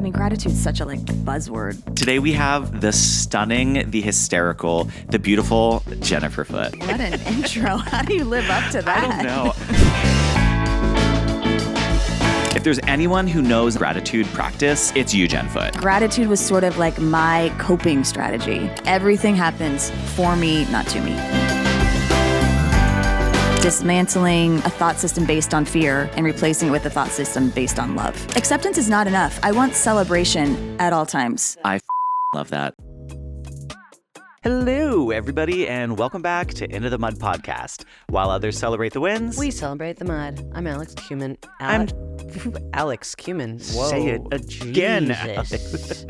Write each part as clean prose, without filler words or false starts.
I mean, gratitude's such a buzzword. Today we have the stunning, the hysterical, the beautiful Jenifer Foote. What an intro. How do you live up to that? I don't know. If there's anyone who knows gratitude practice, it's you, Jen Foote. Gratitude was sort of like my coping strategy. Everything happens for me, not to me. Dismantling a thought system based on fear and replacing it with a thought system based on love. Acceptance is not enough. I want celebration at all times. I love that. Hello, everybody, and welcome back to Into the Mud podcast. While others celebrate the wins, we celebrate the mud. I'm Alex Cumin. Alex Cumin. Whoa. Say it again, Alex.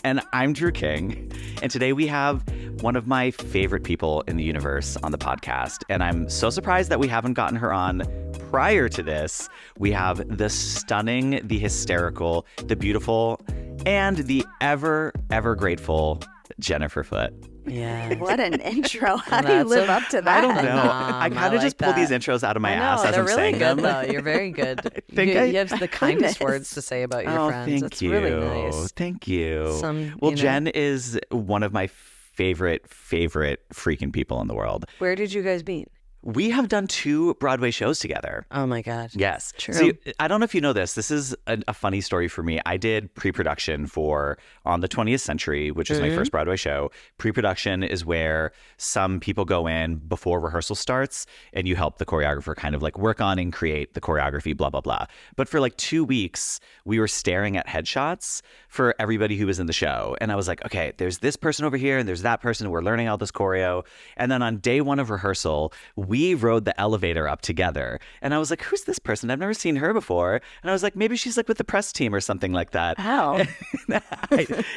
And I'm Drew King. And today we have one of my favorite people in the universe on the podcast. And I'm so surprised that we haven't gotten her on prior to this. We have the stunning, the hysterical, the beautiful, and the ever grateful Jenifer Foote. Yeah. What an intro. How do you live up to that? I don't know. I kind of just pull these intros out of my ass as I'm saying them. They're really good, though. You're very good. You have the kindest words to say about your friends. Thank you. Really nice. Thank you. Jen is one of my favorite freaking people in the world. Where did you guys meet? We have done 2 Broadway shows together. Oh, my God. Yes. True. So I don't know if you know this. This is a funny story for me. I did pre-production for On the 20th Century, which was my first Broadway show. Pre-production is where some people go in before rehearsal starts and you help the choreographer kind of work on and create the choreography, blah, blah, blah. But for 2 weeks, we were staring at headshots for everybody who was in the show. And I was like, okay, there's this person over here and there's that person. We're learning all this choreo. And then on day 1 of rehearsal, we rode the elevator up together. And I was like, who's this person? I've never seen her before. And I was like, maybe she's with the press team or something like that. How?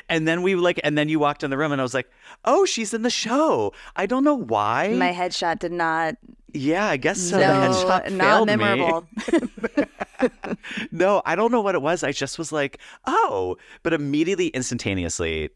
And then and then you walked in the room and I was like, oh, she's in the show. I don't know why. My headshot did not. Yeah, I guess so. No, the headshot not failed memorable. Me. No, I don't know what it was. I just was like, oh, but immediately, instantaneously,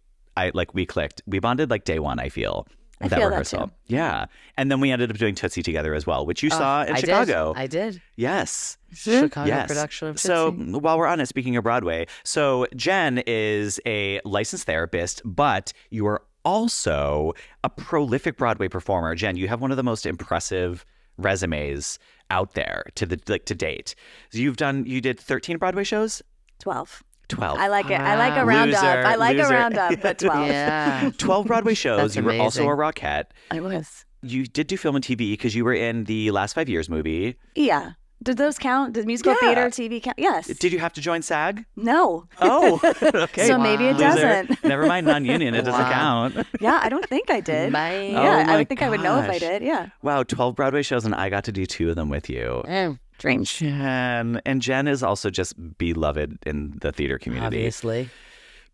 we clicked. We bonded day 1, I feel. I feel rehearsal. That too. Yeah. And then we ended up doing Tootsie together as well, which you saw in Chicago. I did. Yes. Chicago production of Tootsie. So while we're on it, speaking of Broadway, so Jen is a licensed therapist, but you are also a prolific Broadway performer. Jen, you have one of the most impressive resumes out there to date. So you did 13 Broadway shows? 12. 12. I like it. I like a roundup. I like a roundup, but 12. Yeah. 12 Broadway shows. That's you were also amazing. a Rockette. I was. You did do film and TV because you were in the Last 5 Years movie. Yeah. Did those count? Did musical theater, TV count? Yes. Did you have to join SAG? No. Oh, okay. So maybe it doesn't. Never mind non-union. It doesn't count. Yeah, I don't think I did. Bye. Yeah, Oh I would think I would know if I gosh. did. Yeah. Wow, 12 Broadway shows and I got to do 2 of them with you. Dream. Jen. And Jen is also just beloved in the theater community. Obviously.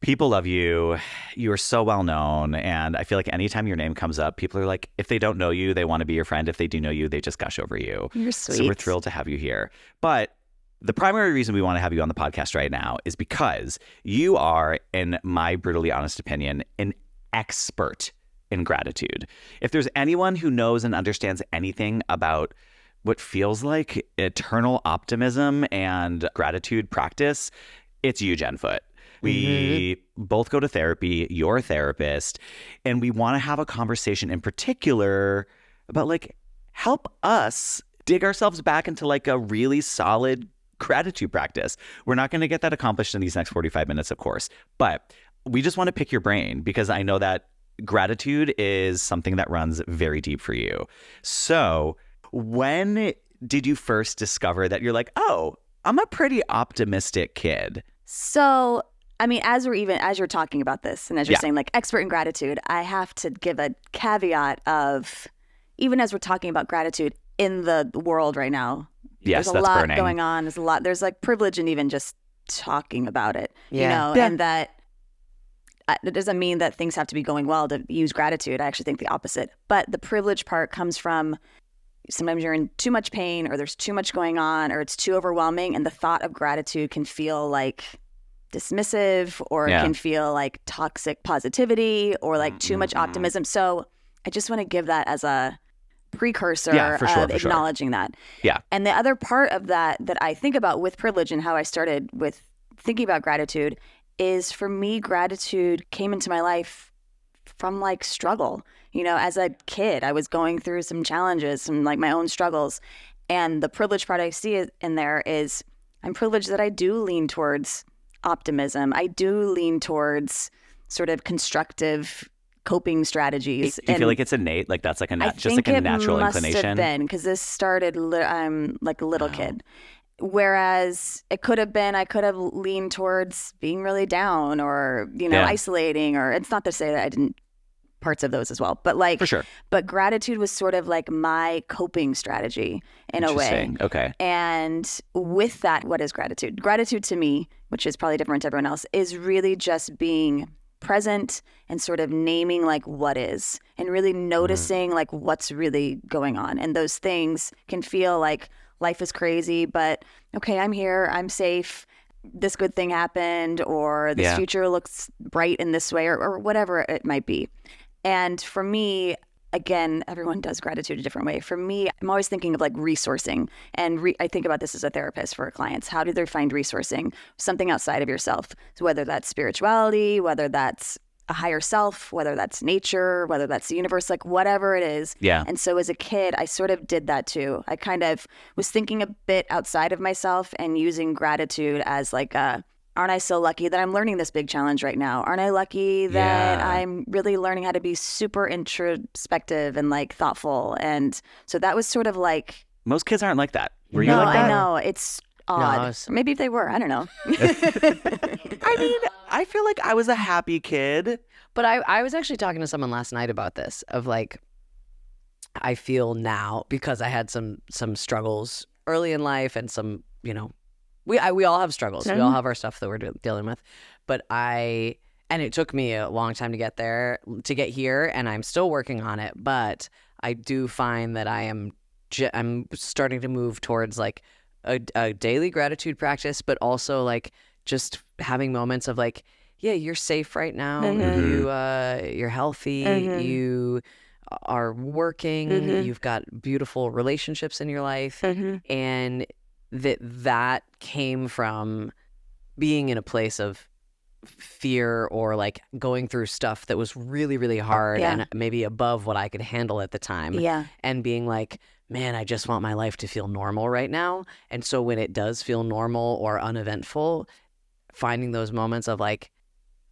People love you. You are so well known. And I feel like anytime your name comes up, people are like, if they don't know you, they want to be your friend. If they do know you, they just gush over you. You're sweet. So we're thrilled to have you here. But the primary reason we want to have you on the podcast right now is because you are, in my brutally honest opinion, an expert in gratitude. If there's anyone who knows and understands anything about what feels like eternal optimism and gratitude practice, it's you, Jen Foote. We both go to therapy. You're a therapist. And we want to have a conversation in particular about help us dig ourselves back into a really solid gratitude practice. We're not going to get that accomplished in these next 45 minutes, of course. But we just want to pick your brain because I know that gratitude is something that runs very deep for you. So when did you first discover that you're like, oh, I'm a pretty optimistic kid? So, I mean, as you're talking about this and as you're saying expert in gratitude, I have to give a caveat of, even as we're talking about gratitude in the world right now, yes, there's a lot going on. There's privilege in even just talking about it, and that it doesn't mean that things have to be going well to use gratitude. I actually think the opposite. But the privilege part comes from sometimes you're in too much pain or there's too much going on or it's too overwhelming. And the thought of gratitude can feel dismissive or it can feel toxic positivity or too much optimism. So I just want to give that as a precursor of acknowledging that. Yeah. And the other part of that I think about with privilege and how I started with thinking about gratitude is for me, gratitude came into my life from like struggle. You know, as a kid, I was going through some challenges, some like my own struggles. And the privilege part I see in there is I'm privileged that I do lean towards optimism. I do lean towards sort of constructive coping strategies. Do you feel like it's innate? Like that's like just like a natural inclination? I think it must have been, because this started, I'm like a little kid. Whereas it could have been, I could have leaned towards being really down or, you know, isolating, or it's not to say that I didn't parts of those as well, but like, for sure. But gratitude was sort of like my coping strategy in a way. Okay. And with that, what is gratitude? Gratitude to me, which is probably different to everyone else, is really just being present and sort of naming like what is, and really noticing like what's really going on. And those things can feel like life is crazy, but okay, I'm here, I'm safe, this good thing happened, or this future looks bright in this way, or whatever it might be. And for me, again, everyone does gratitude a different way. For me, I'm always thinking of like resourcing. And I think about this as a therapist for clients. How do they find resourcing? Something outside of yourself. So whether that's spirituality, whether that's a higher self, whether that's nature, whether that's the universe, like whatever it is. Yeah. And so as a kid, I sort of did that too. I kind of was thinking a bit outside of myself and using gratitude as like aren't I so lucky that I'm learning this big challenge right now? Aren't I lucky that I'm really learning how to be super introspective and like thoughtful? And so that was sort of like... Most kids aren't like that. Were you like that? I know. It's odd. No, maybe if they were, I don't know. I mean, I feel like I was a happy kid. But I was actually talking to someone last night about this, of like, I feel now, because I had some struggles early in life and some, you know, we all have struggles. We all have our stuff that we're dealing with. But and it took me a long time to get here, and I'm still working on it. But I do find that I'm starting to move towards like a daily gratitude practice, but also like just having moments of like, yeah, you're safe right now. You're healthy. You are working. You've got beautiful relationships in your life, and that came from being in a place of fear or like going through stuff that was really, really hard and maybe above what I could handle at the time. Yeah. And being like, man, I just want my life to feel normal right now. And so when it does feel normal or uneventful, finding those moments of like,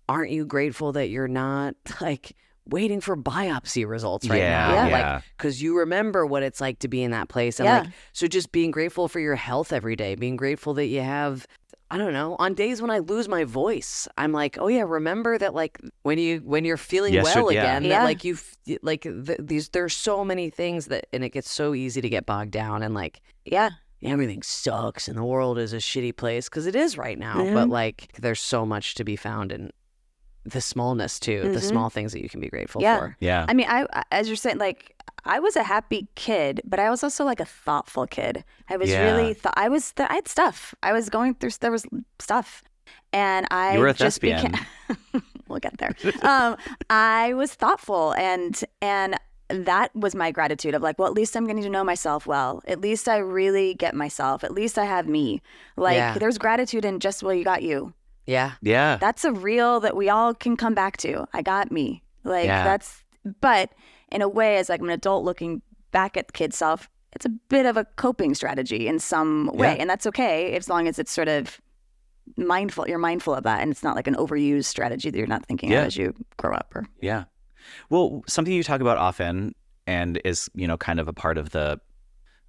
aren't you grateful that you're not like waiting for biopsy results right now? Like, because you remember what it's like to be in that place. And like, so just being grateful for your health every day, being grateful that you have, I don't know, on days when I lose my voice, I'm like, oh yeah, remember that like when you're feeling well again, that like there's so many things that, and it gets so easy to get bogged down and like, everything sucks and the world is a shitty place, because it is right now. But like, there's so much to be found in the smallness too, the small things that you can be grateful for. Yeah. I mean, I as you're saying, like, I was a happy kid, but I was also like a thoughtful kid. I was really I had stuff. I was going through, there was stuff. And I You were a just thespian. We'll get there. I was thoughtful, and that was my gratitude of like, well, at least I'm getting to know myself well. At least I really get myself. At least I have me. Like, there's gratitude in just, well, you got you. Yeah. Yeah. That's a real that we all can come back to. I got me. Like but in a way, as like an adult looking back at kid self, it's a bit of a coping strategy in some way. And that's okay as long as it's sort of mindful. You're mindful of that. And it's not like an overused strategy that you're not thinking of as you grow up. Or Well, something you talk about often and is, you know, kind of a part of the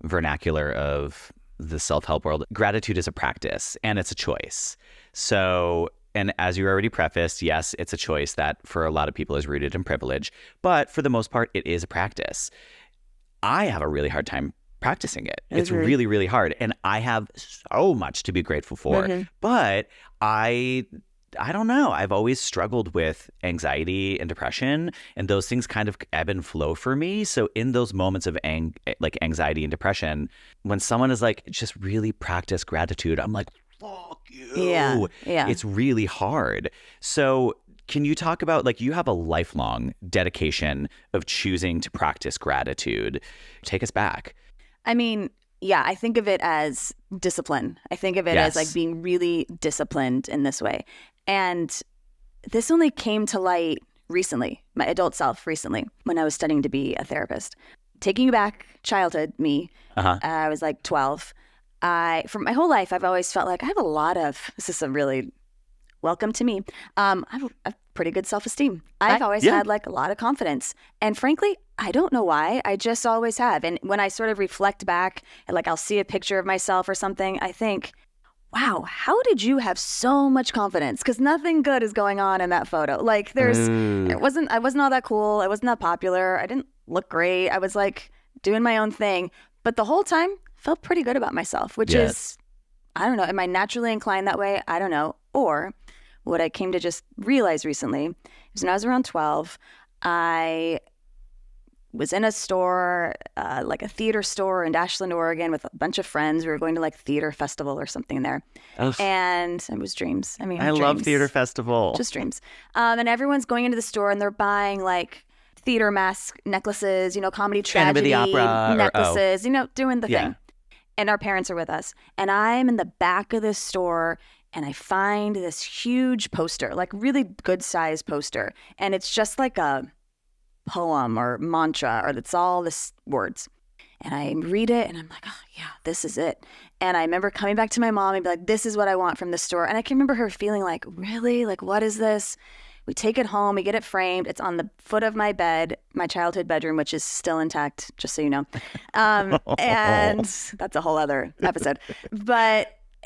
vernacular of the self-help world, gratitude is a practice and it's a choice. So, and as you already prefaced, yes, it's a choice that for a lot of people is rooted in privilege, but for the most part, it is a practice. I have a really hard time practicing it. It's really, really hard. And I have so much to be grateful for, but I don't know. I've always struggled with anxiety and depression, and those things kind of ebb and flow for me. So in those moments of like anxiety and depression, when someone is like, just really practice gratitude, I'm like, fuck you. Yeah. It's really hard. So can you talk about, like, you have a lifelong dedication of choosing to practice gratitude. Take us back. I mean, I think of it as discipline. I think of it as like being really disciplined in this way. And this only came to light recently, my adult self recently, when I was studying to be a therapist. Taking you back, childhood me, I was like 12. For my whole life, I've always felt like I have a lot of, this is a really, welcome to me, I have a pretty good self-esteem. I've always had like a lot of confidence. And frankly, I don't know why. I just always have. And when I sort of reflect back and like I'll see a picture of myself or something, I think, wow, how did you have so much confidence? Because nothing good is going on in that photo. Like I wasn't all that cool. I wasn't that popular. I didn't look great. I was like doing my own thing. But the whole time felt pretty good about myself, which is, I don't know, am I naturally inclined that way? I don't know. Or what I came to just realize recently is when I was around 12, I was in a store, like a theater store in Ashland, Oregon, with a bunch of friends. We were going to like theater festival or something there. And it was dreams. I mean, I love theater festival. Just dreams. And everyone's going into the store and they're buying like theater mask necklaces, comedy tragedy necklaces, doing the thing. And our parents are with us. And I'm in the back of this store and I find this huge poster, like really good sized poster. And it's just like a poem or mantra, or it's all this words. And I read it and I'm like, oh yeah, this is it. And I remember coming back to my mom and be like, this is what I want from the store. And I can remember her feeling like, really? Like, what is this? We take it home, we get it framed. It's on the foot of my bed, my childhood bedroom, which is still intact, just so you know. And that's a whole other episode.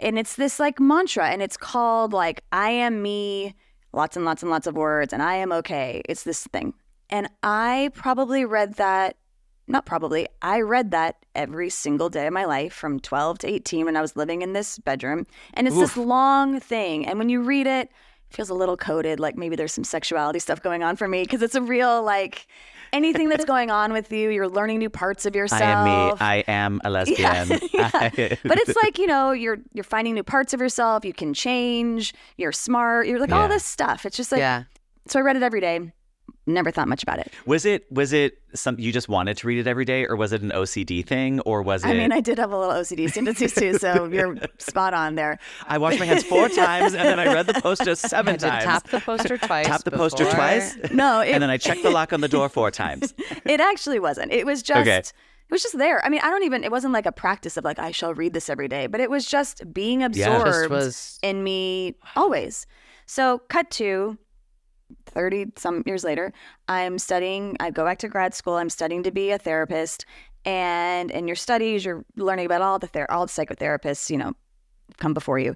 And it's this like mantra, and it's called like, I am me, lots and lots and lots of words, and I am okay. It's this thing. And I read that every single day of my life from 12 to 18 when I was living in this bedroom. And it's this long thing. And when you read it, it feels a little coded, like maybe there's some sexuality stuff going on for me, because it's a real like anything that's going on with you, you're learning new parts of yourself. I am me. I am a lesbian. Yeah. But it's like, you're finding new parts of yourself. You can change. You're smart. You're like all this stuff. It's just like, so I read it every day. Never thought much about it. Was it something you just wanted to read it every day, or was it an OCD thing, or was it? I mean, I did have a little OCD tendencies too, so you're spot on there. I washed my hands 4 times, and then I read the poster 7 times. Tap the poster twice. Poster twice. No, and then I checked the lock on the door 4 times. It actually wasn't. It was just. Okay. It was just there. I mean, it wasn't like a practice of like, I shall read this every day, but it was just being absorbed in me always. So cut to 30 some years later, I go back to grad school. I'm studying to be a therapist. And in your studies, you're learning about all the psychotherapists, come before you.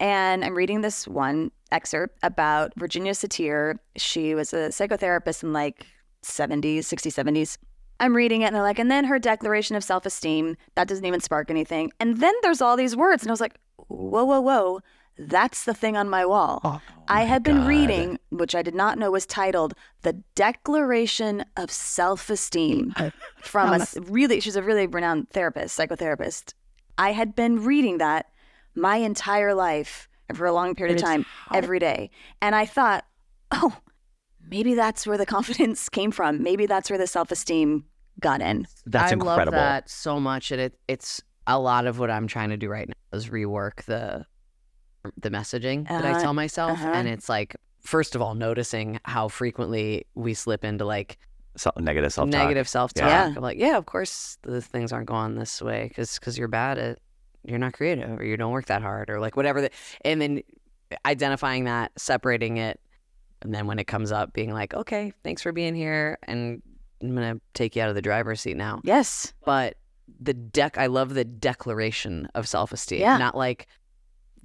And I'm reading this one excerpt about Virginia Satir. She was a psychotherapist in like 60s, 70s. I'm reading it and they're like, and then her declaration of self-esteem, that doesn't even spark anything. And then there's all these words. And I was like, whoa. That's the thing on my wall. I had been reading, which I did not know was titled The Declaration of Self-Esteem from she's a really renowned psychotherapist. I had been reading that my entire life for a long period of time, every day. And I thought, maybe that's where the confidence came from. Maybe that's where the self-esteem got in. That's incredible. I love that so much. And it's a lot of what I'm trying to do right now is rework the messaging that I tell myself. And it's like, first of all, noticing how frequently we slip into like negative self-talk. I'm like, of course the things aren't going this way because you're bad at, you're not creative, or you don't work that hard, or like whatever. And then identifying that, separating it, and then when it comes up, being like, okay, thanks for being here, and I'm gonna take you out of the driver's seat now. Yes. But I love the declaration of self-esteem, not like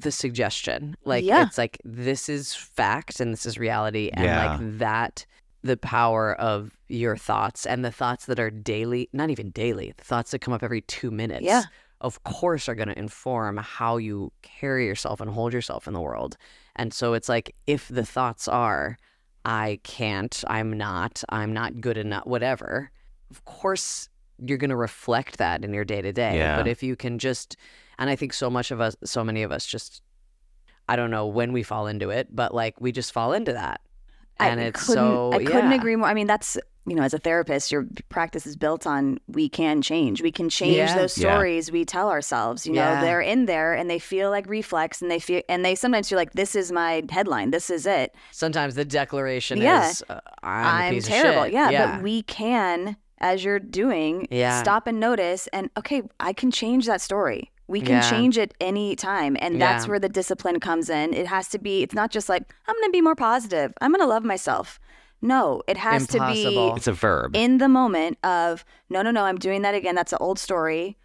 the suggestion. Like it's like, this is fact and this is reality, and like that, the power of your thoughts and the thoughts that are daily, not even daily, the thoughts that come up every 2 minutes, of course are going to inform how you carry yourself and hold yourself in the world. And so it's like, if the thoughts are, I can't, I'm not good enough, whatever, of course you're going to reflect that in your day to day. But if you can just, and I think so many of us just, I don't know when we fall into it, but like we just fall into that. And I couldn't agree more. I mean, that's, as a therapist, your practice is built on we can change. We can change those stories we tell ourselves. They're in there and they feel like reflex, and they sometimes feel like, this is my headline. This is it. Sometimes the declaration is I'm a piece terrible. Of shit. Yeah, but we can, as you're doing, stop and notice and, okay, I can change that story. We can change it any time. And that's where the discipline comes in. It's not just like, I'm going to be more positive. I'm going to love myself. No, it has to be. It's a verb. In the moment of, no, I'm doing that again. That's an old story.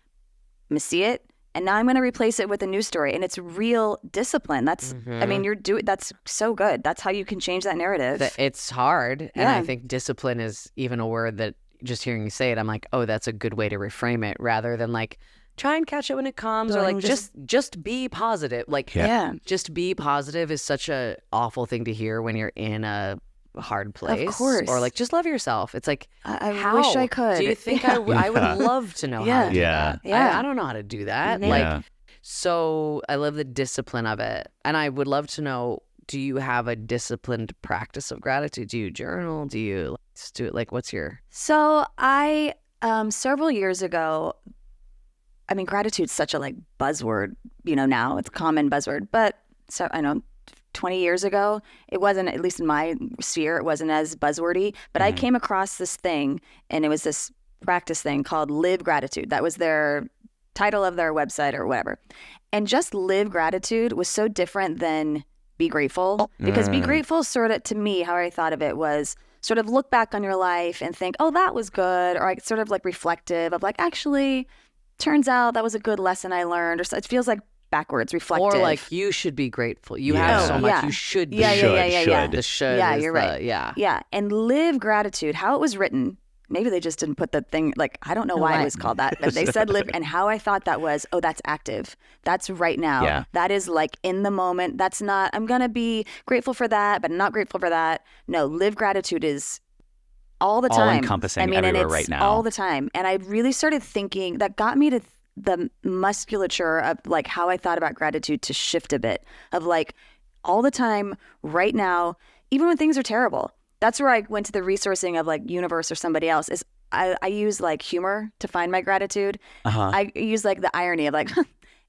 I'm going to see it. And now I'm going to replace it with a new story. And it's real discipline. That's, that's so good. That's how you can change that narrative. It's hard. And I think discipline is even a word that just hearing you say it, I'm like, oh, that's a good way to reframe it, rather than like, try and catch it when it comes, or like just be positive. Like, just be positive is such a awful thing to hear when you're in a hard place. Of course. Or like, just love yourself. It's like, I wish I could. Do you think I would love to know how to do that? Yeah. I don't know how to do that. Yeah. Like, so I love the discipline of it. And I would love to know, do you have a disciplined practice of gratitude? Do you journal? Do you just do it? Like, what's your... So I, several years ago, I mean, gratitude's such a buzzword, now it's a common buzzword, but so I know 20 years ago, it wasn't, at least in my sphere, it wasn't as buzzwordy, but I came across this thing, and it was this practice thing called Live Gratitude. That was their title of their website or whatever. And just Live Gratitude was so different than Be Grateful, because Be Grateful sort of, to me, how I thought of it was sort of look back on your life and think, oh, that was good, or sort of reflective of actually, turns out that was a good lesson I learned, or so it feels like backwards, reflective. Or like, you should be grateful. You have so much, you should be. Yeah. The should Yeah, you're right. Yeah. And Live Gratitude, how it was written, maybe they just didn't put the thing, I don't know why it was called that, but they said live, and how I thought that was, oh, that's active. That's right now. Yeah. That is in the moment. That's not, I'm going to be grateful for that, but I'm not grateful for that. No, Live Gratitude is all the time. All-encompassing everywhere right now. All the time. And I really started thinking, that got me to the musculature of how I thought about gratitude to shift a bit of all the time, right now, even when things are terrible. That's where I went to the resourcing of universe or somebody else. Is I use humor to find my gratitude. I use the irony of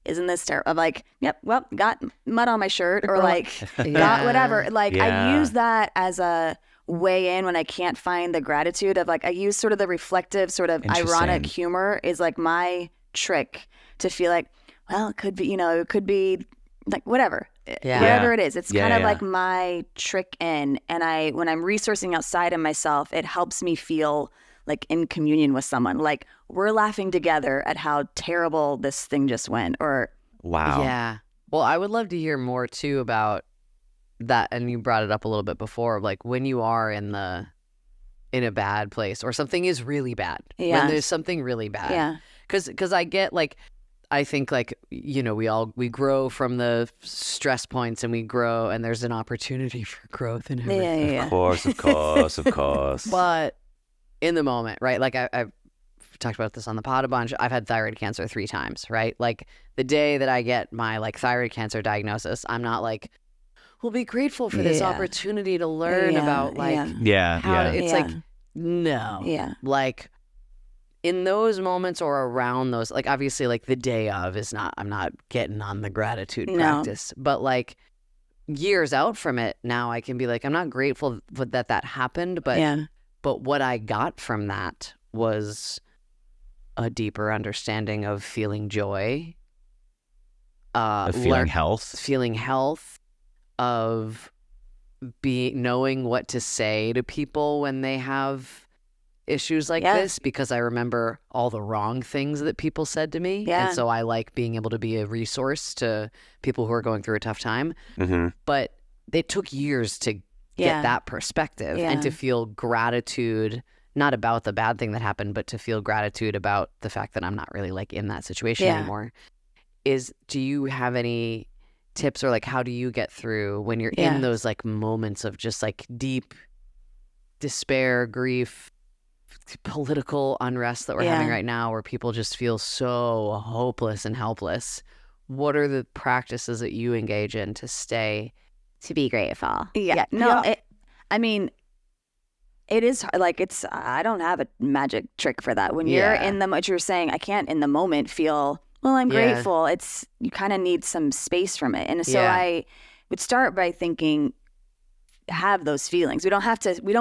isn't this terrible? Of yep, well, got mud on my shirt, or got whatever. I use that as a way in when I can't find the gratitude of I use sort of the reflective, sort of ironic humor is my trick to feel well, it could be, it could be whatever, whatever it is. It's kind of my trick in. And when I'm resourcing outside of myself, it helps me feel in communion with someone. We're laughing together at how terrible this thing just went, or wow. Yeah. Well, I would love to hear more too about that, and you brought it up a little bit before, when you are in a bad place, or something is really bad, when there's something really bad, because I get I think we grow from the stress points, and we grow, and there's an opportunity for growth in everything. Of course. But in the moment, right? I've talked about this on the pod a bunch. I've had thyroid cancer 3 times, right? The day that I get my thyroid cancer diagnosis, I'm not we'll be grateful for this opportunity to learn about how it's no. Yeah. In those moments, or around those, obviously the day of is not, I'm not getting on the gratitude practice, but years out from it now, I can be I'm not grateful that happened, but what I got from that was a deeper understanding of feeling joy, feeling health, of knowing what to say to people when they have issues like this, because I remember all the wrong things that people said to me. And so I like being able to be a resource to people who are going through a tough time. But it took years to get that perspective and to feel gratitude, not about the bad thing that happened, but to feel gratitude about the fact that I'm not really in that situation anymore. Do you have any tips, or how do you get through when you're in those moments of just deep despair, grief, political unrest that we're having right now, where people just feel so hopeless and helpless? What are the practices that you engage in to be grateful? I I mean, it is like I don't have a magic trick for that. When you're in the, what you're saying, I can't in the moment feel, well, I'm grateful. You kind of need some space from it. And so I would start by thinking, have those feelings. We don't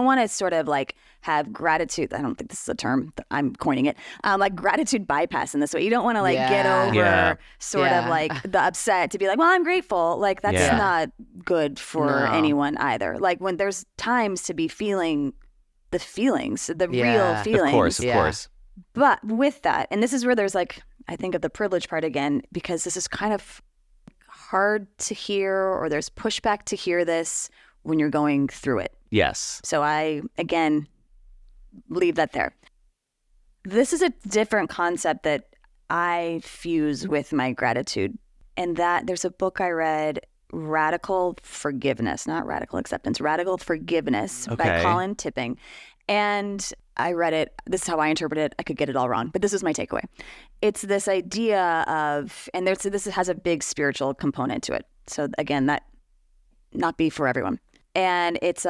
want to sort of like have gratitude. I don't think this is a term. I'm coining it. Like gratitude bypass in this way. You don't want to like get over sort of like the upset to be like, well, I'm grateful. Like that's not good for anyone either. Like when there's times to be feeling the feelings, the real feelings. Of course. But with that, and this is where there's like, I think of the privilege part again, because this is kind of hard to hear, or there's pushback to hear this when you're going through it. Yes. So I, again, leave that there. This is a different concept that I fuse with my gratitude. And that there's a book I read, Radical Forgiveness, not Radical Acceptance, Radical Forgiveness by Colin Tipping. And I read it. This is how I interpret it. I could get it all wrong, but this is my takeaway. It's this idea of, and this has a big spiritual component to it. So again, that not be for everyone. And it's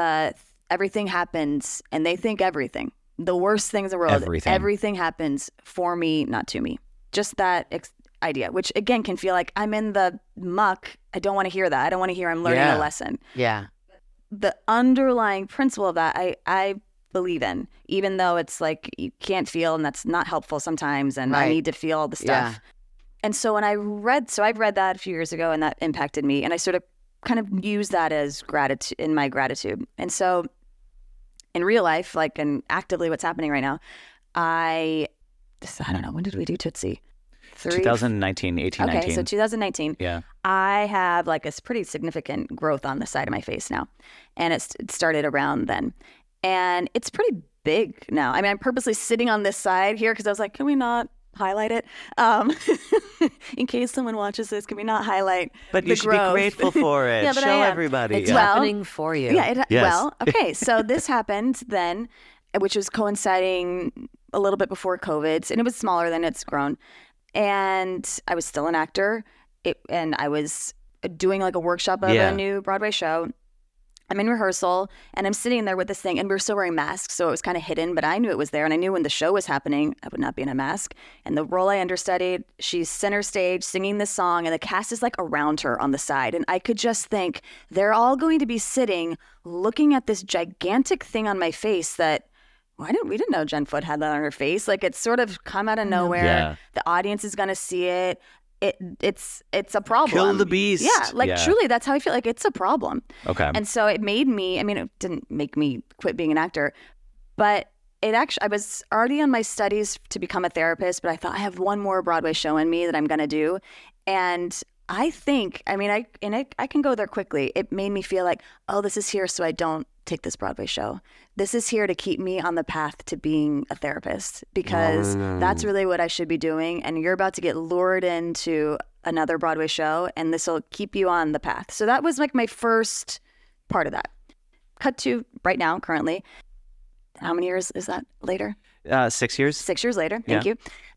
everything happens, and they think everything. The worst things in the world. Everything happens for me, not to me. Just that idea, which again can feel like I'm in the muck. I don't want to hear that. I don't want to hear I'm learning a lesson. Yeah. The underlying principle of that, I believe in, even though it's like you can't feel, and that's not helpful sometimes, and I need to feel all the stuff. Yeah. And so when I've read that a few years ago, and that impacted me, and I sort of kind of use that as gratitude in my gratitude. And so in real life, like, and actively what's happening right now, I don't know, when did we do Tootsie? 2019, 18, 19. Okay, so 2019. Yeah. I have like a pretty significant growth on the side of my face now. And it started around then. And it's pretty big now. I mean, I'm purposely sitting on this side here because I was like, can we not highlight it? In case someone watches this, can we not highlight But you should be grateful for it. Show everybody. It's happening for you. Yeah. Well, okay. So this happened then, which was coinciding a little bit before COVID. And it was smaller than it's grown. And I was still an actor. And I was doing like a workshop of a new Broadway show. I'm in rehearsal, and I'm sitting there with this thing, and we were still wearing masks, so it was kind of hidden, but I knew it was there, and I knew when the show was happening, I would not be in a mask. And the role I understudied, she's center stage singing this song, and the cast is like around her on the side, and I could just think, they're all going to be sitting looking at this gigantic thing on my face that, we didn't know Jen Foote had that on her face. Like, it's sort of come out of nowhere. Yeah. The audience is going to see it. It's a problem. Kill the beast. Yeah, truly, that's how I feel. Like, it's a problem. Okay. And so it made me, I mean, it didn't make me quit being an actor, but I was already on my studies to become a therapist, but I thought I have one more Broadway show in me that I'm going to do. And I think, I mean, I can go there quickly. It made me feel like, oh, this is here so I don't take this Broadway show. This is here to keep me on the path to being a therapist, because that's really what I should be doing. And you're about to get lured into another Broadway show, and this will keep you on the path. So that was like my first part of that. Cut to right now, currently. How many years is that later? 6 years. 6 years later. Thank you.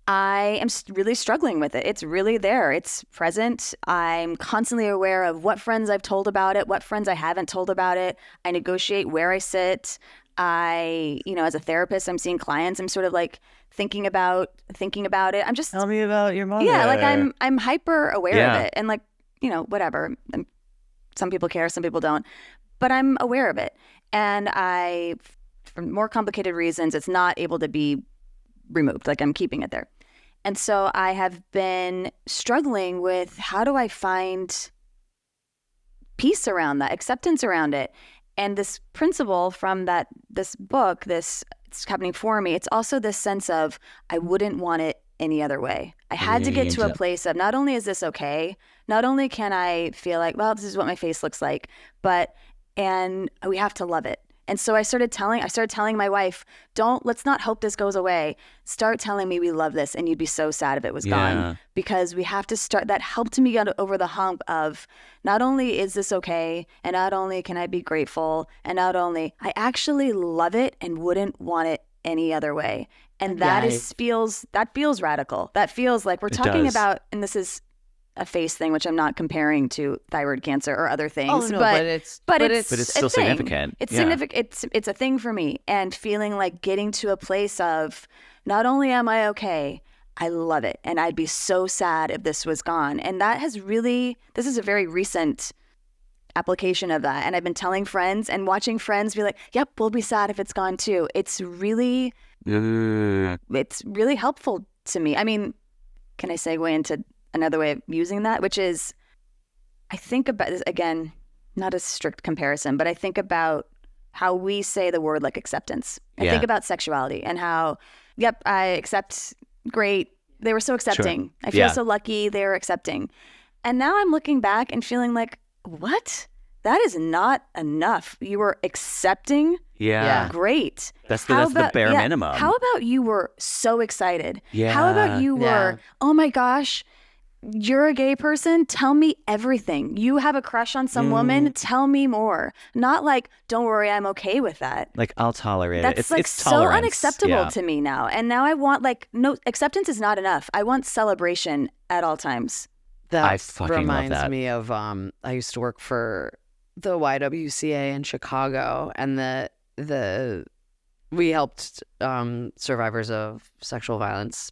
I am really struggling with it. It's really there. It's present. I'm constantly aware of what friends I've told about it, what friends I haven't told about it. I negotiate where I sit. As a therapist, I'm seeing clients. I'm sort of like thinking about it. I'm just, tell me about your mother. Yeah, like I'm hyper aware of it, and like, whatever. Some people care, some people don't, but I'm aware of it. And for more complicated reasons, it's not able to be removed. Like, I'm keeping it there. And so I have been struggling with, how do I find peace around that, acceptance around it? And this principle from this book, it's happening for me. It's also this sense of, I wouldn't want it any other way. I had to get to a place of, not only is this okay, not only can I feel like, well, this is what my face looks like, and we have to love it. And so I started telling my wife, let's not hope this goes away. Start telling me we love this, and you'd be so sad if it was gone. Because we have to start. That helped me get over the hump of, not only is this okay, and not only can I be grateful, and not only, I actually love it and wouldn't want it any other way. And that feels radical. That feels like we're talking about, and this is a face thing, which I'm not comparing to thyroid cancer or other things. Oh, no, but it's still significant. It's significant. It's a thing for me. And feeling like getting to a place of not only am I okay, I love it. And I'd be so sad if this was gone. And that has really, this is a very recent application of that. And I've been telling friends and watching friends be like, yep, we'll be sad if it's gone too. It's really helpful to me. I mean, can I segue into another way of using that, which is, I think about this, again, not a strict comparison, but I think about how we say the word like acceptance. I think about sexuality and how, yep, I accept, great. They were so accepting. Sure. I feel so lucky they were accepting. And now I'm looking back and feeling like, what? That is not enough. You were accepting. Yeah. Great. That's the bare minimum. How about you were so excited? Yeah. How about you were, oh my gosh, you're a gay person? Tell me everything. You have a crush on some woman? Tell me more. Not like, don't worry, I'm okay with that. Like, I'll tolerate it. That's it's so tolerance. Unacceptable to me now. And now I want no, acceptance is not enough. I want celebration at all times. That reminds me of, I used to work for the YWCA in Chicago, and we helped survivors of sexual violence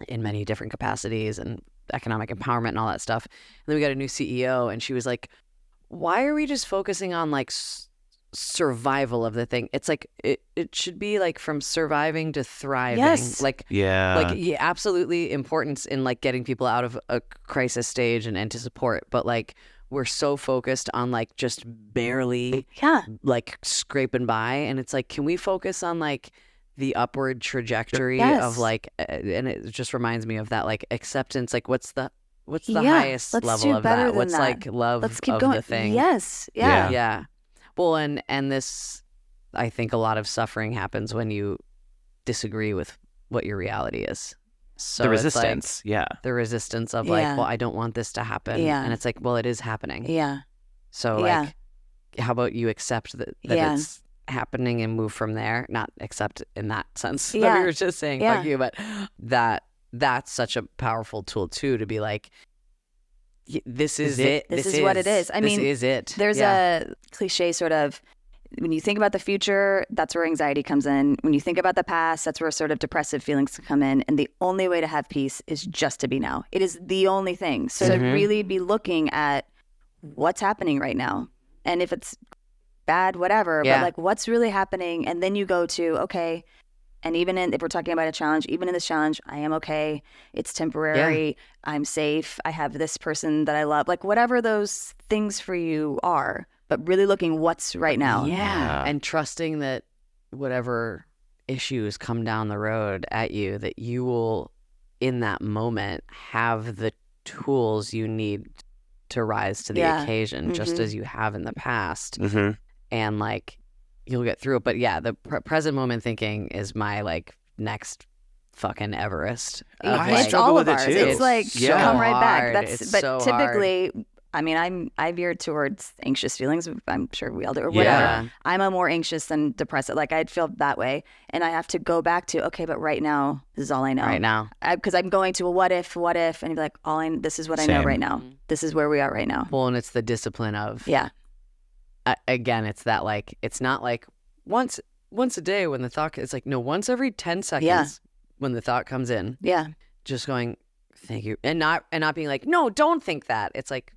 in many different capacities and economic empowerment and all that stuff. And then we got a new CEO, and she was like, why are we just focusing on like survival of the thing? It's like it should be like from surviving to thriving. Yes. Absolutely importance in like getting people out of a crisis stage and to support, but like we're so focused on like just barely like scraping by, and it's like, can we focus on like the upward trajectory of like, and it just reminds me of that like acceptance, like what's the highest level of that? What's like love Let's keep of going. the thing? Yes. Yeah. Well, and this, I think a lot of suffering happens when you disagree with what your reality is. So the resistance, the resistance of like, well, I don't want this to happen, and it's like, well, it is happening. So like, how about you accept that it's happening and move from there? Not accept in that sense that we were just saying, fuck you, but that's such a powerful tool too, to be like, this is it. This is what it is. I mean, this is it. There's a cliche sort of, when you think about the future, that's where anxiety comes in. When you think about the past, that's where sort of depressive feelings come in. And the only way to have peace is just to be now. It is the only thing. So to really be looking at what's happening right now. And if it's bad, whatever, but like what's really happening. And then you go to, okay, and even if we're talking about a challenge, even in this challenge, I am okay. It's temporary. I'm safe. I have this person that I love. Like whatever those things for you are, but really looking what's right now. And trusting that whatever issues come down the road at you, that you will, in that moment, have the tools you need to rise to the occasion, just as you have in the past. And like, you'll get through it. But yeah, the present moment thinking is my like next fucking Everest. It's all of ours. It's like, come right back. It's but so typically hard. I mean, I veer towards anxious feelings. I'm sure we all do, or whatever. I'm a more anxious than depressed. Like I'd feel that way, and I have to go back to, okay, but right now, this is all I know. Right now, because I'm going to a what if, and you'd be like, this is what I know right now. This is where we are right now. Well, and it's the discipline of again, it's that like, it's not like once a day when the thought. It's like, no, once every 10 seconds when the thought comes in. Just going, thank you, and not being like, no, don't think that. It's like,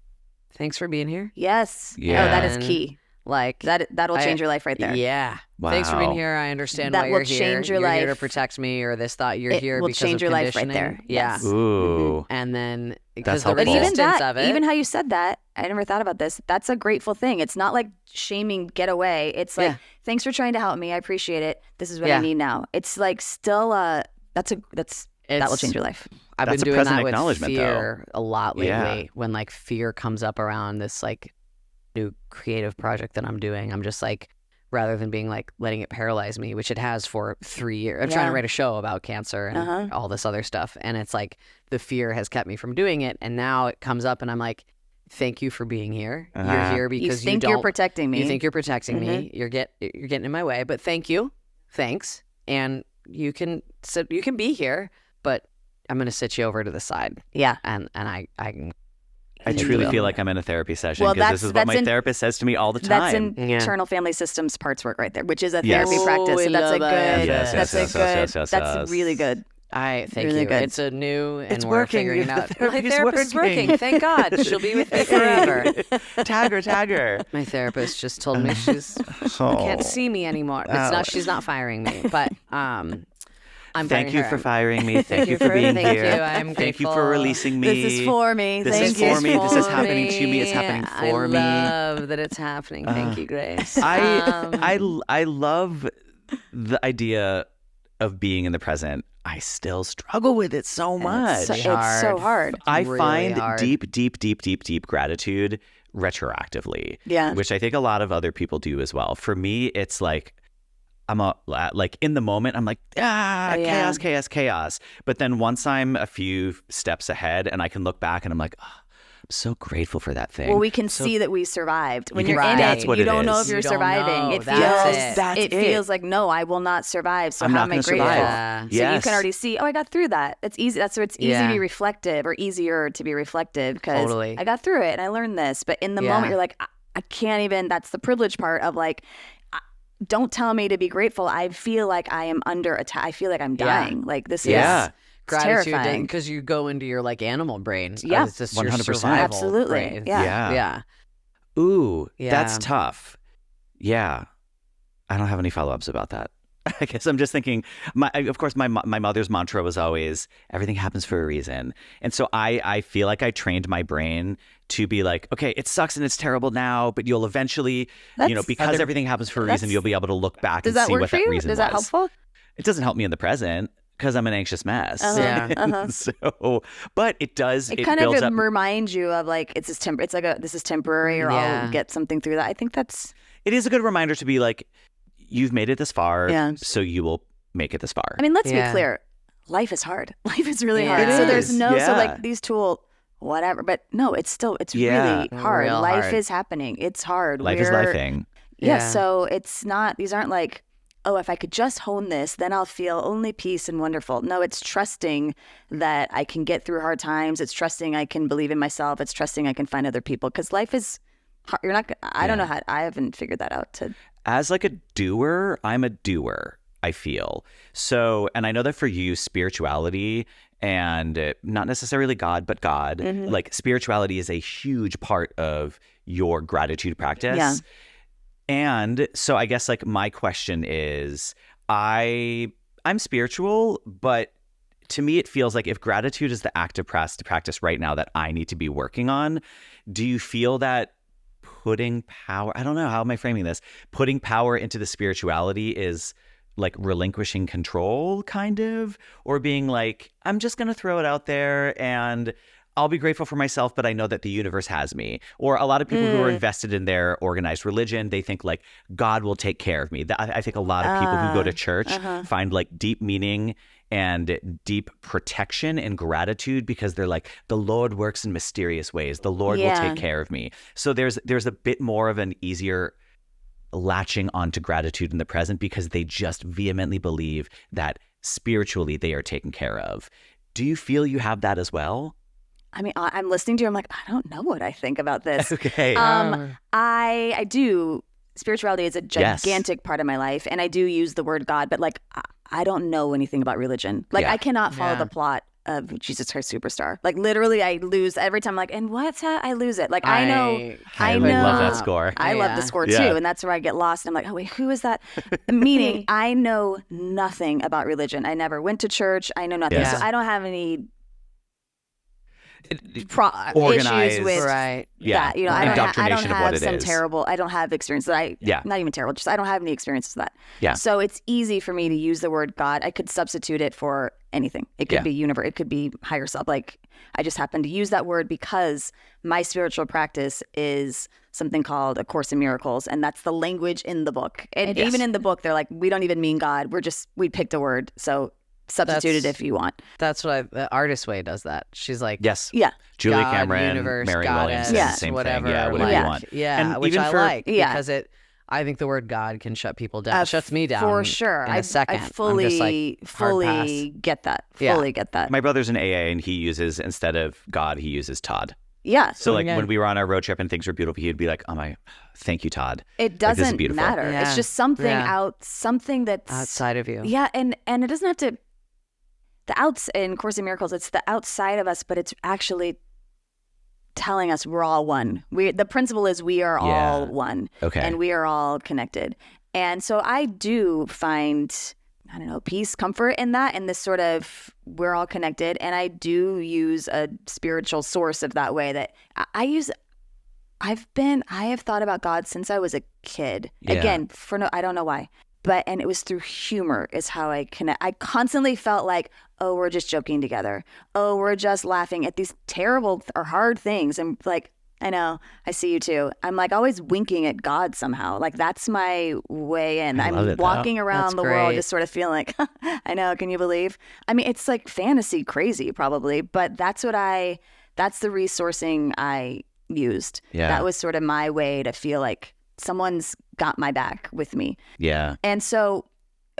thanks for being here. Yes. Yeah. Oh, that is key. Like that'll change your life right there. Yeah. Wow. Thanks for being here. I understand why you're here. Change your you're life. Here to protect me, or this thought you're here will because change of your life conditioning. right there. Yeah. Yes. Ooh. And then That's because the helpful. resistance of it. Even how you said that, I never thought about this. That's a grateful thing. It's not like shaming, get away. It's like, thanks for trying to help me. I appreciate it. This is what I need now. It's like still that will change your life. I've been doing that with fear a lot lately. When like fear comes up around this like new creative project that I'm doing, I'm just like, rather than being like letting it paralyze me, which it has for 3 years. I'm trying to write a show about cancer and all this other stuff, and it's like the fear has kept me from doing it, and now it comes up, and I'm like, thank you for being here. You're here because you think you're protecting me. You think you're protecting me. You're getting in my way, but thanks, and you can be here, but gonna sit you over to the side. Yeah. And I can. I truly feel like I'm in a therapy session because this is what my therapist says to me all the time. That's internal family systems parts work right there, which is a therapy practice. So that's a good. That's really good. Thank really you. Good. It's a new, and it's we're working. figuring it out. My therapist is working. Thank God. She'll be with me forever. Tag her. My therapist just told me she's can't see me anymore. It's not. She's not firing me, but Thank you for firing me. Thank you for being here. Thank you. I'm grateful. Thank you for releasing me. This is for me. This is for me. This is happening to me. It's happening for me. I love that it's happening. Thank you, Grace. I love the idea of being in the present. I still struggle with it so much. It's so hard. I find deep gratitude retroactively. Yeah. Which I think a lot of other people do as well. For me, it's like like in the moment, I'm like, chaos. But then once I'm a few steps ahead and I can look back and I'm like, oh, I'm so grateful for that thing. Well, we can see that we survived. When you're in it, you don't know if you're surviving. It feels like, no, I will not survive. So how am I grateful? So you can already see, I got through that. It's easy. That's where it's easy to be reflective, or easier to be reflective, because I got through it and I learned this. But in the moment, you're like, I can't even. That's the privilege part of like, don't tell me to be grateful. I feel like I am under attack. I feel like I'm dying. Like this is gratitude, because you go into your like animal brain. Yeah, it's just 100%. Absolutely. Brain. Yeah. Ooh, that's tough. Yeah, I don't have any follow-ups about that. I guess I'm just thinking. Of course, my mother's mantra was always everything happens for a reason, and so I feel like I trained my brain to be like, okay, it sucks and it's terrible now, but you'll eventually, because everything happens for a reason, you'll be able to look back and see what that reason was. Does that helpful? It doesn't help me in the present because I'm an anxious mess. So, but it does. It kind of reminds you of like this is temporary, or I'll get something through that. I think it is a good reminder to be like, you've made it this far, so you will make it this far. I mean, let's be clear. Life is hard. Life is really hard. So there's so like these tools, whatever. But no, it's really hard. Life is happening. It's hard. Life is lifing. Yeah. So it's not, these aren't like, if I could just hone this, then I'll feel only peace and wonderful. No, it's trusting that I can get through hard times. It's trusting I can believe in myself. It's trusting I can find other people, because life is hard. I don't know how, I haven't figured that out As like a doer, I'm a doer, I feel. So, and I know that for you, spirituality and not necessarily God, but God, like spirituality is a huge part of your gratitude practice. Yeah. And so I guess like my question is, I'm spiritual, but to me, it feels like if gratitude is the active practice right now that I need to be working on, do you feel that putting power, I don't know, how am I framing this? Putting power into the spirituality is like relinquishing control, kind of, or being like, I'm just going to throw it out there and I'll be grateful for myself, but I know that the universe has me. Or a lot of people who are invested in their organized religion, they think like God will take care of me. I think a lot of people who go to church find like deep meaning and deep protection and gratitude because they're like, the Lord works in mysterious ways. The Lord will take care of me. So there's a bit more of an easier latching onto gratitude in the present because they just vehemently believe that spiritually they are taken care of. Do you feel you have that as well? I mean, I'm listening to you. I'm like, I don't know what I think about this. Okay. I do. Spirituality is a gigantic part of my life, and I do use the word God, but like, I don't know anything about religion. Like, I cannot follow the plot of Jesus Christ Superstar. Like, literally, I lose every time. I'm like, and what's that? I lose it. Like, I know. I love that score. I love the score too, and that's where I get lost. And I'm like, oh wait, who is that? Meaning, I know nothing about religion. I never went to church. I know nothing. So I don't have any organized issues with that. You know, I don't have some terrible. I don't have experience that not even terrible. Just I don't have any experience with that. Yeah. So it's easy for me to use the word God. I could substitute it for anything. It could be universe. It could be higher self. Like, I just happen to use that word because my spiritual practice is something called A Course in Miracles, and that's the language in the book. And even in the book, they're like, we don't even mean God. We picked a word. So substitute it if you want. That's what the Artist Way does that. She's like, Julia God, Cameron, universe, Mary goddess, Williams, same whatever, thing. Whatever you want. Yeah, and which I like because it. I think the word God can shut people down. Shuts me down for sure. in a second. I fully get that. Fully get that. My brother's in AA, and he uses, instead of God, he uses Todd. Yeah. So like when we were on our road trip and things were beautiful, he'd be like, thank you, Todd. It doesn't matter. Yeah. It's just something something that's outside of you. Yeah, and it doesn't have to. In Course in Miracles, it's the outside of us, but it's actually telling us we're all one. The principle is we are all one. Okay. And we are all connected. And so I do find, I don't know, peace, comfort in that, in this sort of we're all connected. And I do use a spiritual source of that way that I have thought about God since I was a kid. Yeah. Again, I don't know why. And it was through humor is how I connect. I constantly felt like, oh, we're just joking together. Oh, we're just laughing at these terrible or hard things. And like, I know, I see you too. I'm like always winking at God somehow. Like that's my way in. I'm walking around the world just sort of feeling like, I know, can you believe? I mean, it's like fantasy crazy probably, but that's the resourcing I used. Yeah. That was sort of my way to feel like someone's got my back with me. Yeah. And so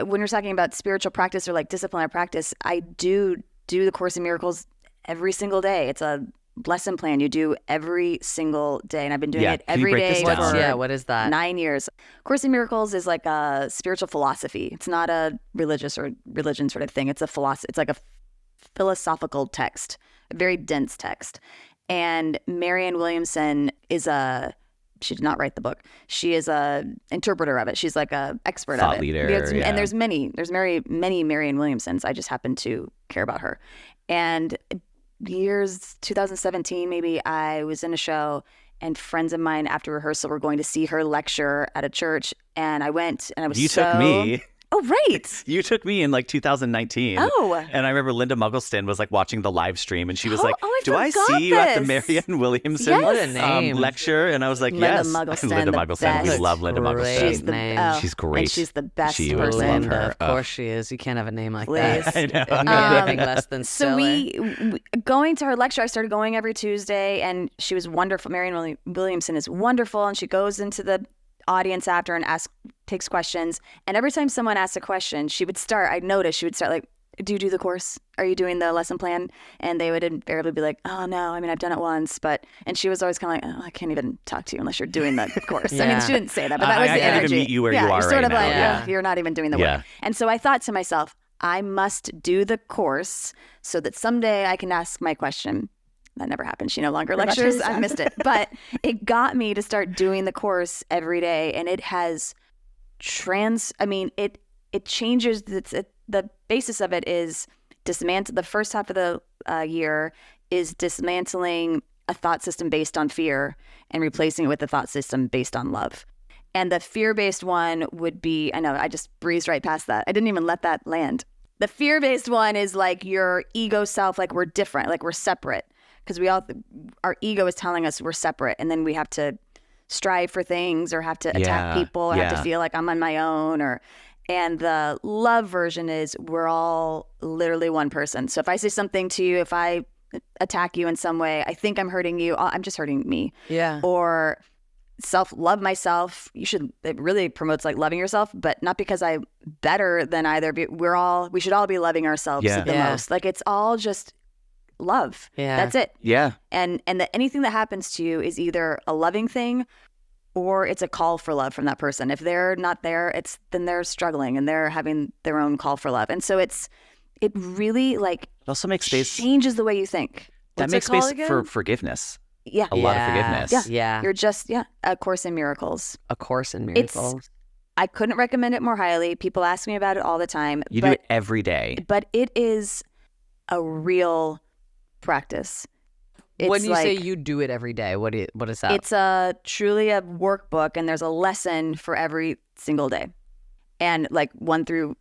when you're talking about spiritual practice or like disciplinary practice, I do the Course in Miracles every single day. It's a lesson plan you do every single day. And I've been doing it every day for what is that? 9 years. Course in Miracles is like a spiritual philosophy. It's not a religious or religion sort of thing. It's a philosophy. It's like a philosophical text, a very dense text. And Marianne Williamson she did not write the book. She is a interpreter of it. She's like a expert thought of it. leader. And there's many Marianne Williamsons. I just happen to care about her. And 2017 maybe, I was in a show and friends of mine after rehearsal were going to see her lecture at a church, and I went and I was took me. Oh, right. You took me in like 2019. Oh. And I remember Linda Muggleston was like watching the live stream, and she was like, I do I see you at the Marianne Williamson Yes. What a name. lecture? And I was like, Linda yes. Muggleston, Linda the Muggleston. best. We love Linda Great Muggleston. name. She's great. And she's the best She was person. love Linda, her. of course she is. You can't have a name like Please. that. I know. Anything less than So stellar. we going to her lecture, I started going every Tuesday, and she was wonderful. Marianne Williamson is wonderful, and she goes into the audience after and takes questions. And every time someone asks a question, I'd notice she would start like, do you do the course? Are you doing the lesson plan? And they would invariably be like, oh no, I mean, I've done it once, and she was always kind of like, oh, I can't even talk to you unless you're doing the course. I mean, she didn't say that, but that was the I energy. can meet you where you are you're sort right of now. like, Yeah. oh, you're not even doing the work. And so I thought to myself, I must do the course so that someday I can ask my question. That never happened. She no longer lectures. I missed it. But it got me to start doing the course every day. And it has it changes. The basis of it is the first half of the year is dismantling a thought system based on fear and replacing it with a thought system based on love. And the fear-based one would be, I know, I just breezed right past that. I didn't even let that land. The fear-based one is like your ego self, like we're different, like we're separate. Because our ego is telling us we're separate, and then we have to strive for things or have to attack people or have to feel like I'm on my own. And the love version is we're all literally one person. So if I say something to you, if I attack you in some way, I think I'm hurting you. I'm just hurting me. Yeah. Or love myself. It really promotes like loving yourself, but not because I'm better than either. We should all be loving ourselves the most. Like it's all just love. Yeah. That's it. Yeah. And anything that happens to you is either a loving thing or it's a call for love from that person. If they're not there, then they're struggling and they're having their own call for love. And so it really like It also makes space. changes the way you think. That makes space for forgiveness. Yeah. A lot of forgiveness. Yeah. You're just, A Course in Miracles. A Course in Miracles. I couldn't recommend it more highly. People ask me about it all the time. You do it every day. But it is a real practice. When you say you do it every day, what is that? It's truly a workbook, and there's a lesson for every single day. And like 1 through,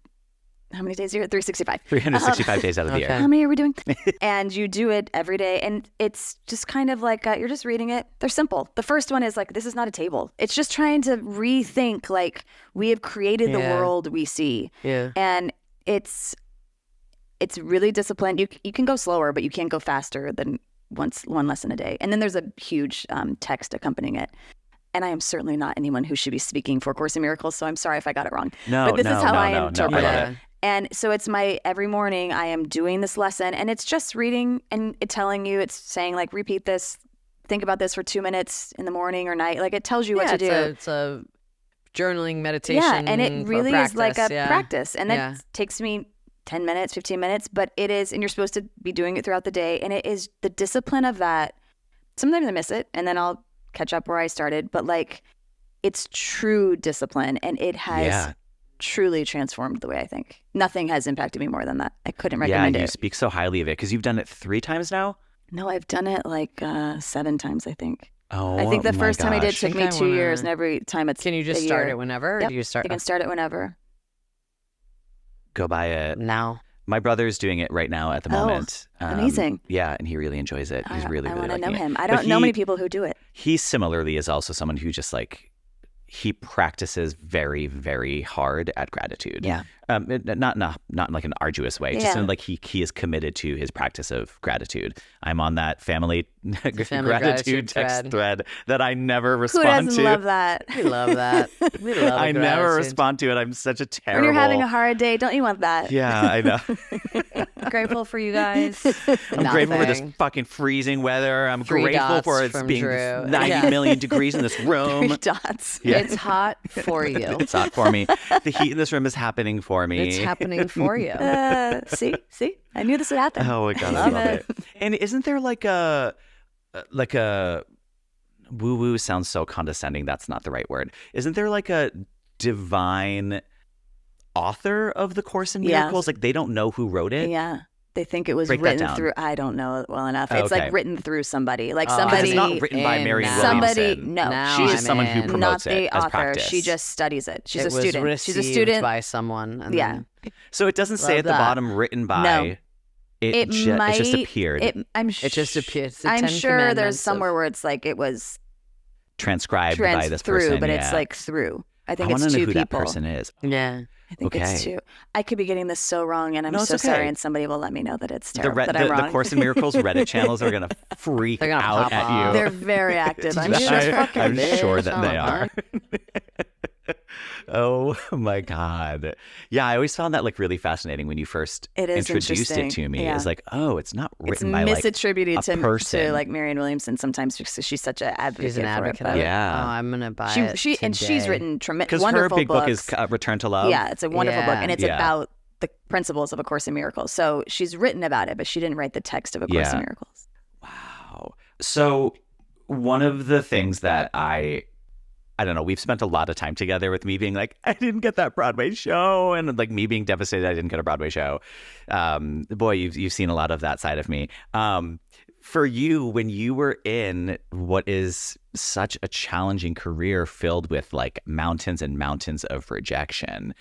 how many days a year? 365. 365 days out of the year. How many are we doing? And you do it every day. And it's just kind of like, you're just reading it. They're simple. The first one is like, this is not a table. It's just trying to rethink, like, we have created the world we see. Yeah. And it's really disciplined. You can go slower, but you can't go faster than one lesson a day. And then there's a huge text accompanying it. and I am certainly not anyone who should be speaking for Course in Miracles, so I'm sorry if I got it wrong. No, but this is how I interpret it. And so it's every morning I am doing this lesson, and it's just reading and it telling you, it's saying like, repeat this, think about this for 2 minutes in the morning or night. Like it tells you what to do. It's a journaling meditation. Yeah, and it really practice, is like a practice. And that takes me 10 minutes, 15 minutes, but it is, and you're supposed to be doing it throughout the day. And it is the discipline of that. Sometimes I miss it and then I'll catch up where I started, but like it's true discipline, and it has truly transformed the way I think. Nothing has impacted me more than that. I couldn't recommend it. Yeah, you speak so highly of it because you've done it 3 times now? No, I've done it like 7 times, I think. Oh, I think the first time I did took me 2 years, and every time it's Can you just start it whenever? Yep. Or do you start? You can start it whenever. Go by it now. My brother's doing it right now at the moment. Amazing. Yeah, and he really enjoys it. He's really, I really want to know liking him. it. I don't know many people who do it. He similarly is also someone who just like, he practices very, very hard at gratitude. Yeah. Not in like an arduous way. Just in like he is committed to his practice of gratitude. I'm on that family gratitude text thread that I never respond to. Who doesn't love that? We love that. We love I never respond to it. I'm such a terrible. When you're having a hard day, don't you want that? Yeah, I know. Grateful for you guys. I'm grateful for this fucking freezing weather. I'm grateful for it being 90 million degrees in this room. 3 dots. Yeah. It's hot for you. It's hot for me. The heat in this room is happening for me. It's happening for you. See? I knew this would happen. Oh my God, I love it. And isn't there like a woo-woo sounds so condescending. That's not the right word. Isn't there like a divine author of the Course in Miracles? Like they don't know who wrote it? Yeah. They think it was written through, I don't know it well enough. It's like written through somebody. Like somebody. It's not written by Marianne Williamson. No. She's just someone who promotes it as practice. She just studies it. She's a student. It was She's a student by someone. And yeah. So it doesn't say at the bottom written by. No. It just appeared. It just appeared. I'm sure there's somewhere where it's like it was transcribed by this person. But it's like through. I think I it's want to know 2 who people. that person is. Yeah. I think it's 2. I could be getting this so wrong, and I'm so sorry, and somebody will let me know that it's terrible, that I'm wrong. The Course in Miracles Reddit channels are going to freak out at you. They're very active. I'm sure that they are. Oh my God. Yeah, I always found that like really fascinating when you first introduced it to me. It's like, oh, it's not written by like misattributed a person. to like Marianne Williamson sometimes because she's such an advocate. She's an advocate. For it, yeah. Oh, I'm gonna buy it today. And she's written tremendous, wonderful wonderful books. Because her big book is Return to Love. Yeah, it's a wonderful book, and it's about the principles of A Course in Miracles. So she's written about it, but she didn't write the text of A Course in Miracles. Wow. So one of the things that I don't know, we've spent a lot of time together with me being like, I didn't get that Broadway show, and like me being devastated I didn't get a Broadway show. Boy, you've seen a lot of that side of me. For you, when you were in what is such a challenging career filled with like mountains and mountains of rejection,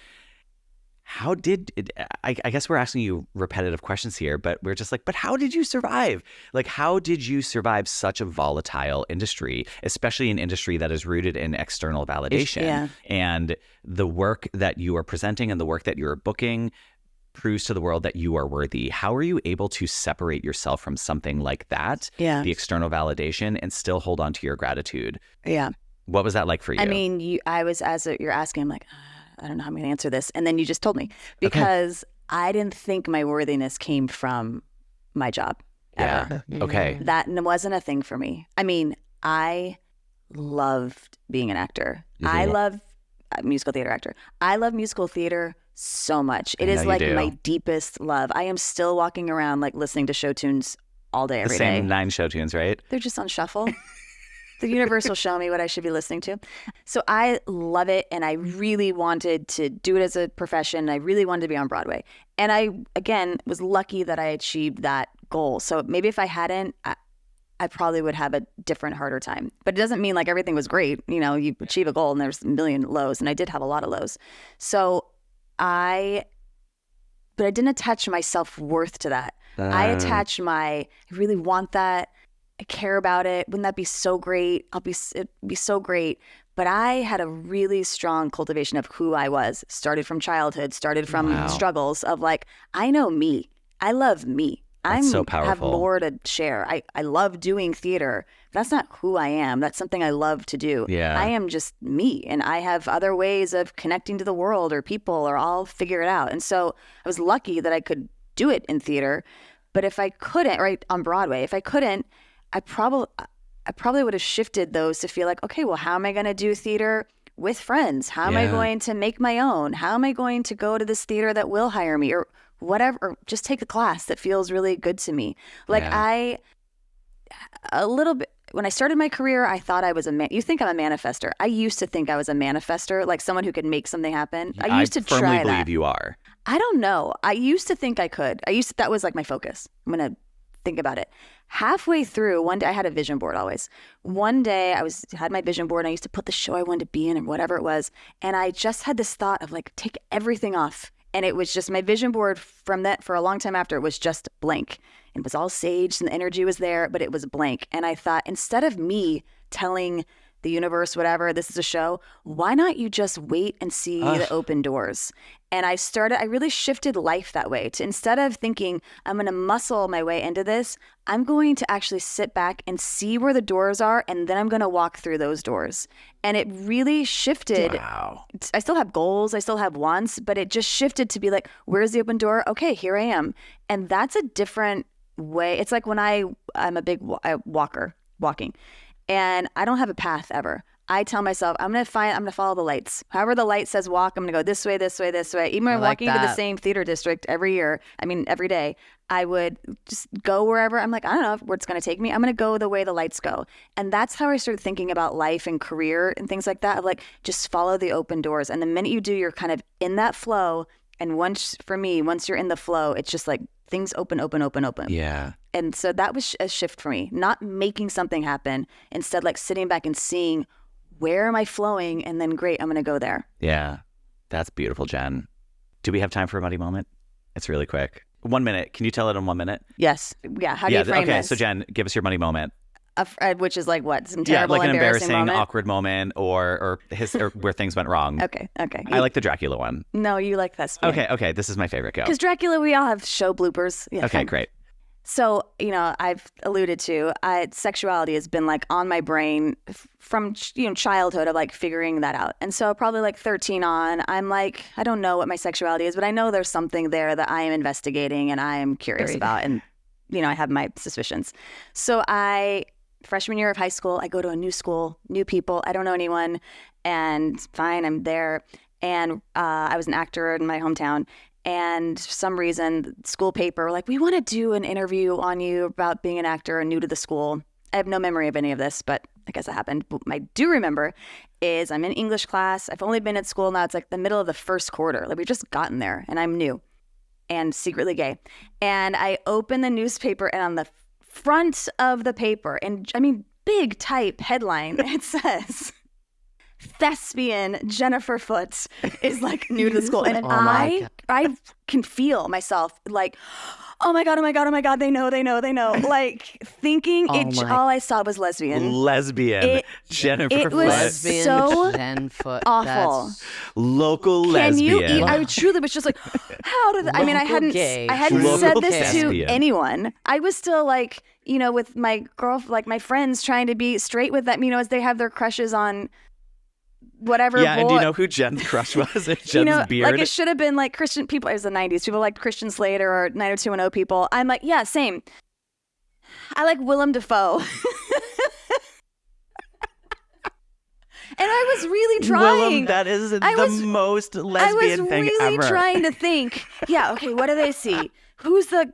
how did it, I guess we're asking you repetitive questions here, but we're just like, but how did you survive? Like, how did you survive such a volatile industry, especially an industry that is rooted in external validation? Yeah. And the work that you are presenting and the work that you're booking proves to the world that you are worthy. How are you able to separate yourself from something like that, the external validation, and still hold on to your gratitude? Yeah. What was that like for you? I mean, you're asking, I'm like, I don't know how I'm going to answer this. And then you just told me, because I didn't think my worthiness came from my job. Ever. Yeah. Okay. That wasn't a thing for me. I mean, I loved being an actor. Mm-hmm. I love musical theater actor. I love musical theater so much. It is like my deepest love. I am still walking around like listening to show tunes all day, every day. The same 9 show tunes, right? They're just on shuffle. The universe will show me what I should be listening to. So I love it, and I really wanted to do it as a profession. I really wanted to be on Broadway. And I, again, was lucky that I achieved that goal. So maybe if I hadn't, I probably would have a different, harder time. But it doesn't mean like everything was great. You know, you achieve a goal and there's a million lows, and I did have a lot of lows. But I didn't attach my self-worth to that. I attached I really want that. I care about it. Wouldn't that be so great? It'd be so great. But I had a really strong cultivation of who I was. Started from childhood, started from struggles of like, I know me. I love me. so powerful. Have more to share. I love doing theater. That's not who I am. That's something I love to do. Yeah. I am just me, and I have other ways of connecting to the world or people, or I'll figure it out. And so I was lucky that I could do it in theater. But if I couldn't, right, on Broadway, if I couldn't, I probably would have shifted those to feel like, okay, well, how am I going to do theater with friends? How am I going to make my own? How am I going to go to this theater that will hire me, or whatever, or just take a class that feels really good to me? Like a little bit, when I started my career, I thought I was you think I'm a manifester. I used to think I was a manifester, like someone who could make something happen. I used to try that. I firmly believe you are. I don't know. I used to think I could. That was like my focus. I'm going to think about it. Halfway through, one day I had a vision board always. One day had my vision board and I used to put the show I wanted to be in or whatever it was. And I just had this thought of like, take everything off. And it was just my vision board from that for a long time after, it was just blank. It was all sage and the energy was there, but it was blank. And I thought, instead of me telling the universe, whatever, this is a show, why not you just wait and see the open doors? And I really shifted life that way, to instead of thinking I'm going to muscle my way into this, I'm going to actually sit back and see where the doors are, and then I'm going to walk through those doors. And it really shifted. Wow. I still have goals, I still have wants, but it just shifted to be like, where's the open door? Okay, here I am. And that's a different way. It's like when I'm a big walking. And I don't have a path ever. I tell myself, I'm going to follow the lights. However the light says walk, I'm going to go this way, this way, this way. Even when I'm walking to the same theater district every day, I would just go wherever. I'm like, I don't know where it's going to take me. I'm going to go the way the lights go. And that's how I started thinking about life and career and things like that, of like, just follow the open doors. And the minute you do, you're kind of in that flow. And once you're in the flow, it's just like things open. Yeah. And so that was a shift for me, not making something happen, instead like sitting back and seeing, where am I flowing? And then great, I'm going to go there. Yeah. That's beautiful, Jen. Do we have time for a muddy moment? It's really quick. 1 minute. Can you tell it in 1 minute? Yes. Yeah. How do you frame this? So Jen, give us your muddy moment. Which is like what? Some terrible, like an embarrassing moment? awkward moment, or where things went wrong. Okay. I like the Dracula one. No, you like this. Okay. This is my favorite. Go. Because Dracula, we all have show bloopers. Yeah, okay, fine. Great. So, I've alluded to, sexuality has been like on my brain from, childhood, of like figuring that out. And so probably like 13 on, I'm like, I don't know what my sexuality is, but I know there's something there that I am investigating and I am curious about. And, I have my suspicions. So freshman year of high school, I go to a new school, new people. I don't know anyone. And fine, I'm there. And I was an actor in my hometown. And for some reason, school paper were like, we want to do an interview on you about being an actor and new to the school. I have no memory of any of this, but I guess it happened. What I do remember is I'm in English class. I've only been at school now. It's like the middle of the first quarter. Like we've just gotten there and I'm new and secretly gay. And I open the newspaper, and on the front of the paper, and big type headline, it says, thespian Jenifer Foote is like new to the school. And I can feel myself like, oh my God, they know. Like thinking all I saw was lesbian. Jenifer Foote. It was so awful. That's local lesbian. I truly was just like, how did I hadn't said this to anyone. I was still like, with my my friends trying to be straight with them, as they have their crushes on whatever. Yeah, and do you know who Jen's crush was? Jen's beard. Like it should have been like Christian people. It was the 90s. People like Christian Slater or 90210 people. I'm like, yeah, same. I like Willem Dafoe. And I was really trying. Willem, that is the most lesbian thing ever. I was really trying to think. Yeah, okay, what do they see? Who's the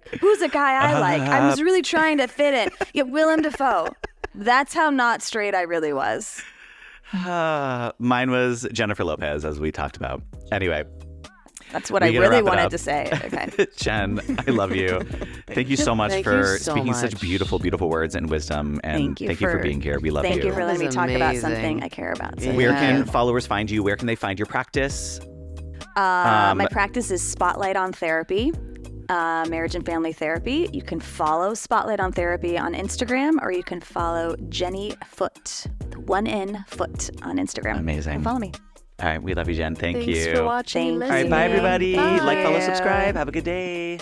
guy I like? I was really trying to fit in. Yeah, Willem Dafoe. That's how not straight I really was. Mine was Jennifer Lopez, as we talked about. Anyway. That's what I really wanted to say. Okay. Jen, I love you. Thank you so much for speaking such beautiful, beautiful words and wisdom. And thank you for being here. We love you. Thank you for letting me talk about something I care about. So. Where can followers find you? Where can they find your practice? My practice is Spotlight on Therapy. Marriage and family therapy. You can follow Spotlight on Therapy on Instagram, or you can follow Jenny Foote, 1N Foote on Instagram. Amazing. And follow me. All right. We love you, Jen. Thank you. Thanks for watching. Thanks. All right. Bye, everybody. Bye. Like, follow, subscribe. Have a good day.